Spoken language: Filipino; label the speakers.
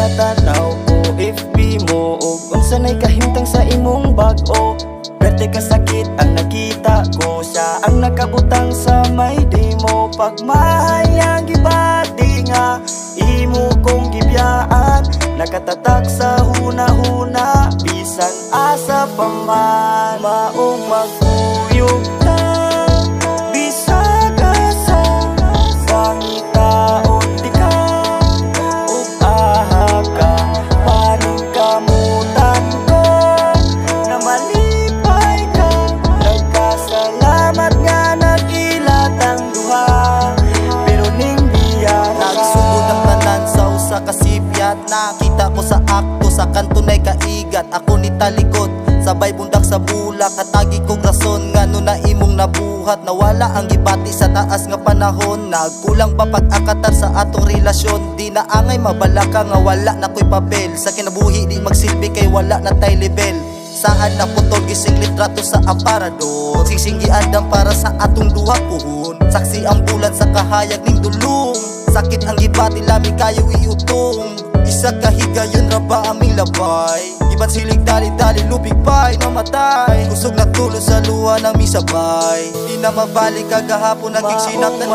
Speaker 1: natanaw ko FB mo ug unsa nay kahimtang sa imong bag-o. Berte ka sakit ang nakita ko, siya ang nakabutang sa may demo. Pagmahayang gibati nga imo kong gibiyaan, nakatatak sa huna-huna bisan asa pa man. Maong magkuyog ta bisag asa pangitaon di ka ug aha ka paning kamutan ko na malipay ka. Nagkasalamat nga nag-ilatang duha pero ning biya
Speaker 2: Nagsugod ang tanan sa usa ka sipyat. Nakita ko sa akto sa kantunay kaigat. Ako ni talikod sabay bundak sa bulak. Katagi kong rason nga no na imong nabuhat. Nawala ang gibati sa taas nga panahon. Nagkulang pa pag-akatar sa atong relasyon. Di na angay mabalaka nga wala na ko'y papel. Sa kinabuhi di magsilbi kay wala na tay level. Saan na putol gising litrato sa aparador. Sisinggi andam para sa atong duha puhon. Saksi ang bulan sa kahayag ning dulong. Sakit ang gibati lami kayo iutong. Isa kahigayon ra ba aming labay. Iban silig dali-dali lubig pa'y namatay. Kusog na tulo sa luha nami sabay. Di na mabalik kagahapon naging sinat na